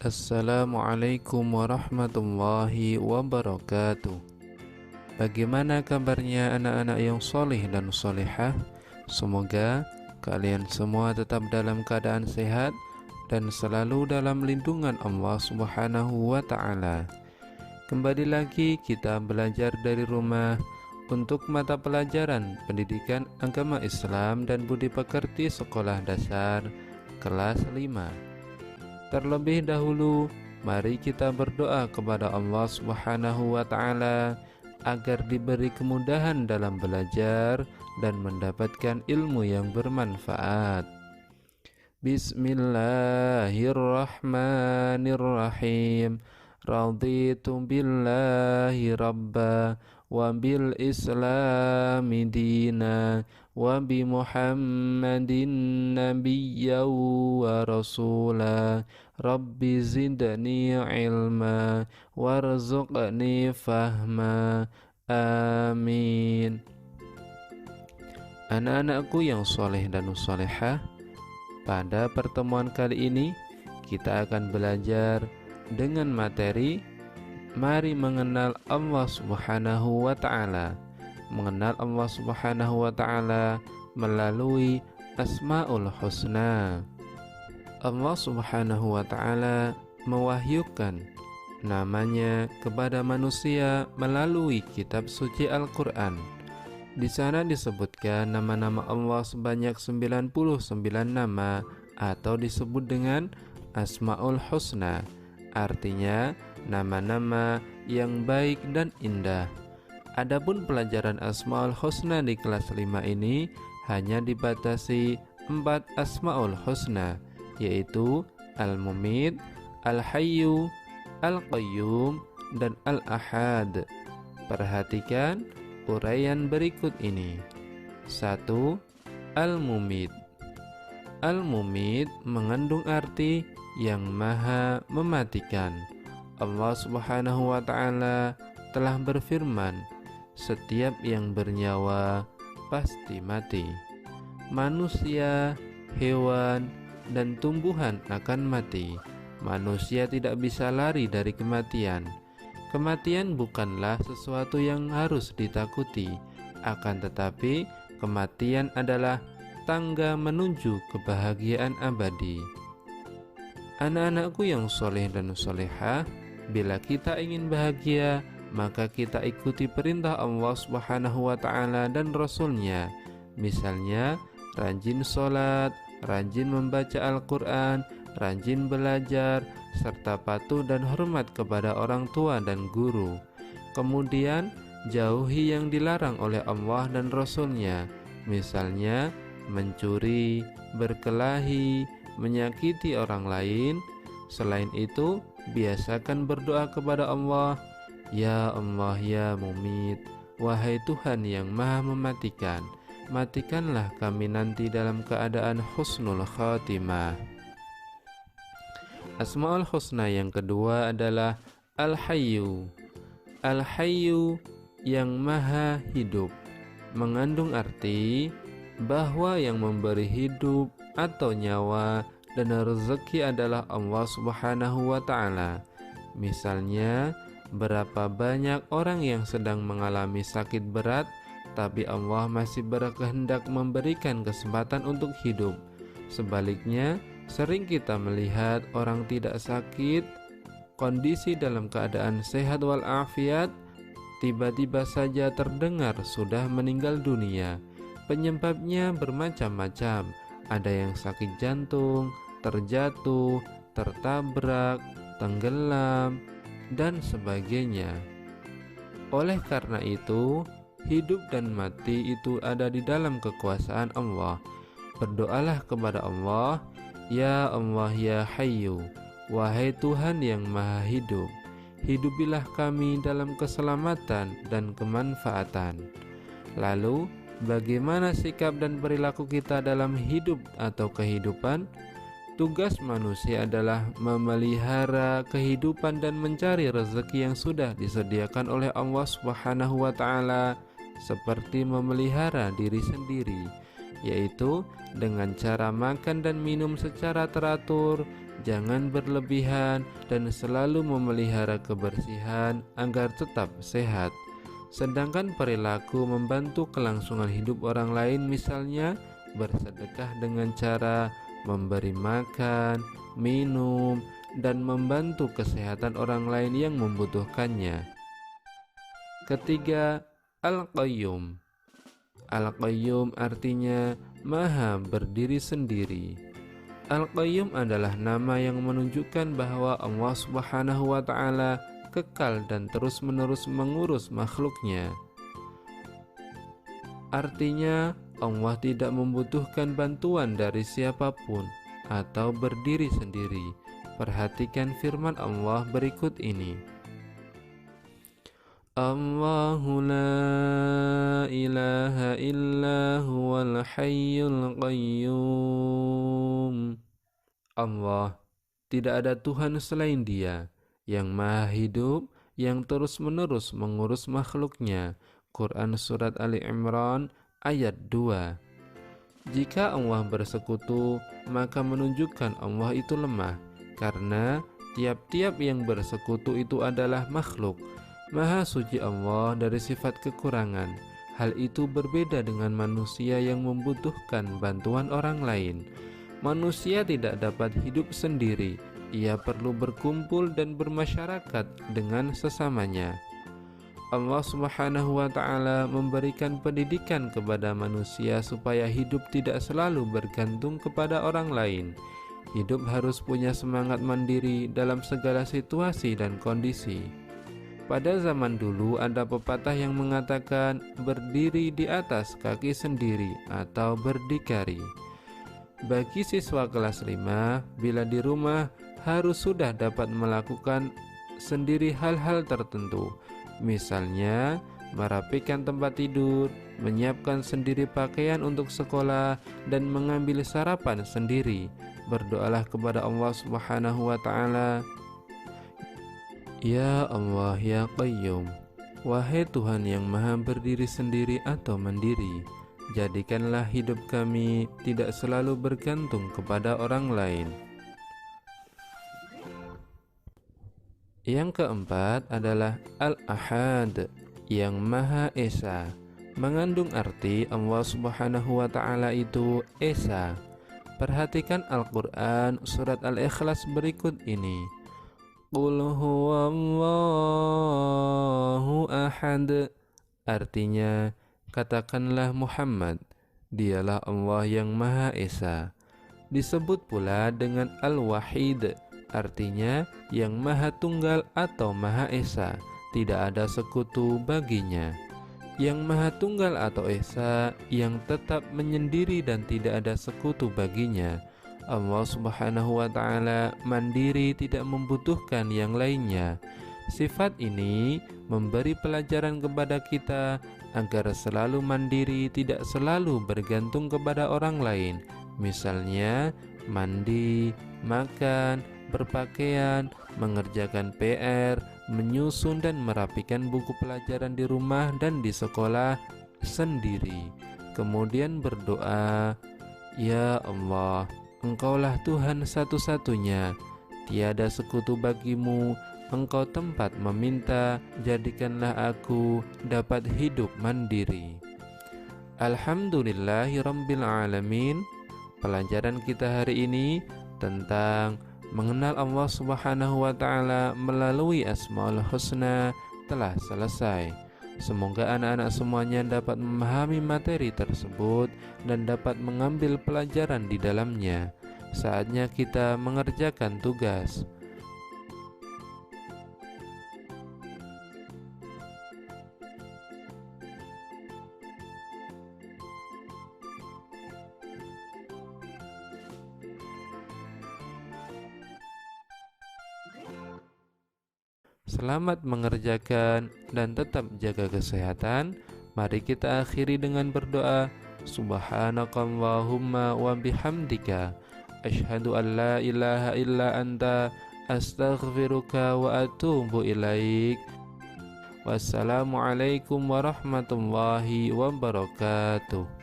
Assalamualaikum warahmatullahi wabarakatuh. Bagaimana kabarnya anak-anak yang soleh dan solehah? Semoga kalian semua tetap dalam keadaan sehat dan selalu dalam lindungan Allah Subhanahu wa ta'ala. Kembali lagi kita belajar dari rumah untuk mata pelajaran Pendidikan Agama Islam dan Budi Pekerti Sekolah Dasar kelas 5. Terlebih dahulu, mari kita berdoa kepada Allah Subhanahu wa ta'ala agar diberi kemudahan dalam belajar dan mendapatkan ilmu yang bermanfaat. Bismillahirrahmanirrahim. Raditu billahi rabba wa bil islami dina wa bi muhammadin nabiyya wa rasula rabbi zidni ilma warzuqni fahma amin. Anak-anakku yang soleh dan solehah, pada pertemuan kali ini kita akan belajar dengan materi mari mengenal Allah Subhanahu wa ta'ala. Mengenal Allah Subhanahu wa ta'ala melalui Asmaul Husna. Allah Subhanahu wa ta'ala mewahyukan namanya kepada manusia melalui kitab suci Al-Quran. Di sana disebutkan nama-nama Allah sebanyak 99 nama atau disebut dengan Asmaul Husna. Artinya nama-nama yang baik dan indah. Adapun pelajaran Asmaul Husna di kelas 5 ini hanya dibatasi 4 Asmaul Husna, yaitu Al-Mumit, Al-Hayyu, Al-Qayyum, dan Al-Ahad. Perhatikan uraian berikut ini. 1. Al-Mumit. Al-Mumit mengandung arti yang maha mematikan. Allah Subhanahu wa ta'ala telah berfirman, setiap yang bernyawa pasti mati. Manusia, hewan, dan tumbuhan akan mati. Manusia tidak bisa lari dari kematian. Kematian bukanlah sesuatu yang harus ditakuti, akan tetapi kematian adalah tangga menuju kebahagiaan abadi. Anak-anakku yang soleh dan solehah, bila kita ingin bahagia, maka kita ikuti perintah Allah Subhanahu wa ta'ala dan Rasulnya. Misalnya, rajin sholat, rajin membaca Al-Quran, rajin belajar, serta patuh dan hormat kepada orang tua dan guru. Kemudian, jauhi yang dilarang oleh Allah dan Rasulnya. Misalnya, mencuri, berkelahi, menyakiti orang lain. Selain itu, biasakan berdoa kepada Allah, ya Allah ya Mumit, wahai Tuhan yang maha mematikan, matikanlah kami nanti dalam keadaan husnul khatimah. Asmaul Husna yang kedua adalah Al-Hayyu. Al-Hayyu yang maha hidup mengandung arti bahwa yang memberi hidup atau nyawa dan rezeki adalah Allah Subhanahu wa ta'ala. Misalnya, berapa banyak orang yang sedang mengalami sakit berat, tapi Allah masih berkehendak memberikan kesempatan untuk hidup. Sebaliknya, sering kita melihat orang tidak sakit, kondisi dalam keadaan sehat walafiat, tiba-tiba saja terdengar sudah meninggal dunia. Penyebabnya bermacam-macam. Ada yang sakit jantung, terjatuh, tertabrak, tenggelam, dan sebagainya. Oleh karena itu, hidup dan mati itu ada di dalam kekuasaan Allah. Berdoalah kepada Allah, ya Allah ya Hayyu, wahai Tuhan yang maha hidup, hidupilah kami dalam keselamatan dan kemanfaatan. Lalu, bagaimana sikap dan perilaku kita dalam hidup atau kehidupan? Tugas manusia adalah memelihara kehidupan dan mencari rezeki yang sudah disediakan oleh Allah Subhanahu wa ta'ala, seperti memelihara diri sendiri, yaitu dengan cara makan dan minum secara teratur, jangan berlebihan, dan selalu memelihara kebersihan agar tetap sehat. Sedangkan perilaku membantu kelangsungan hidup orang lain, misalnya bersedekah dengan cara memberi makan, minum, dan membantu kesehatan orang lain yang membutuhkannya. Ketiga, Al-Qayyum. Al-Qayyum artinya Maha berdiri sendiri. Al-Qayyum adalah nama yang menunjukkan bahwa Allah Subhanahu wa Ta'ala kekal dan terus-menerus mengurus makhluknya. Artinya, Allah tidak membutuhkan bantuan dari siapapun atau berdiri sendiri. Perhatikan firman Allah berikut ini. Allahu la ilaha illa huwal hayyul qayyum. Allah, tidak ada Tuhan selain Dia, yang maha hidup, yang terus-menerus mengurus makhluknya. Quran Surat Ali Imran ayat 2. Jika Allah bersekutu, maka menunjukkan Allah itu lemah, karena tiap-tiap yang bersekutu itu adalah makhluk. Maha suci Allah dari sifat kekurangan. Hal itu berbeda dengan manusia yang membutuhkan bantuan orang lain. Manusia tidak dapat hidup sendiri. Ia perlu berkumpul dan bermasyarakat dengan sesamanya. Allah Subhanahu wa Ta'ala memberikan pendidikan kepada manusia supaya hidup tidak selalu bergantung kepada orang lain. Hidup harus punya semangat mandiri dalam segala situasi dan kondisi. Pada zaman dulu ada pepatah yang mengatakan berdiri di atas kaki sendiri atau berdikari. Bagi siswa kelas 5, bila di rumah harus sudah dapat melakukan sendiri hal-hal tertentu. Misalnya, merapikan tempat tidur, menyiapkan sendiri pakaian untuk sekolah, dan mengambil sarapan sendiri. Berdoalah kepada Allah Subhanahu wa Ta'ala. Ya Allah, ya Qayyum, wahai Tuhan yang maha berdiri sendiri atau mandiri, jadikanlah hidup kami tidak selalu bergantung kepada orang lain. Yang keempat adalah Al-Ahad, yang Maha Esa, mengandung arti Allah Subhanahu wa Ta'ala itu Esa. Perhatikan Al-Quran Surat Al-Ikhlas berikut ini. Qul huwallahu ahad, artinya katakanlah Muhammad, dialah Allah yang Maha Esa. Disebut pula dengan Al-Wahid, artinya yang Maha Tunggal atau Maha Esa, tidak ada sekutu baginya. Yang Maha Tunggal atau Esa, yang tetap menyendiri dan tidak ada sekutu baginya. Allah Subhanahu wa Ta'ala mandiri, tidak membutuhkan yang lainnya. Sifat ini memberi pelajaran kepada kita agar selalu mandiri, tidak selalu bergantung kepada orang lain. Misalnya mandi, makan, berpakaian, mengerjakan PR, menyusun dan merapikan buku pelajaran di rumah dan di sekolah sendiri. Kemudian berdoa, Ya Allah, Engkaulah Tuhan satu-satunya, tiada sekutu bagimu, Engkau tempat meminta, jadikanlah aku dapat hidup mandiri. Alhamdulillahirabbil alamin. Pelajaran kita hari ini tentang mengenal Allah Subhanahu wa Ta'ala melalui Asmaul Husna telah selesai. Semoga anak-anak semuanya dapat memahami materi tersebut dan dapat mengambil pelajaran di dalamnya. Saatnya kita mengerjakan tugas. Selamat mengerjakan dan tetap jaga kesehatan. Mari kita akhiri dengan berdoa. Subhanakallahumma wa bihamdika, asyhadu an la ilaha illa anta, astaghfiruka wa atubu ilaik. Wassalamualaikum warahmatullahi wabarakatuh.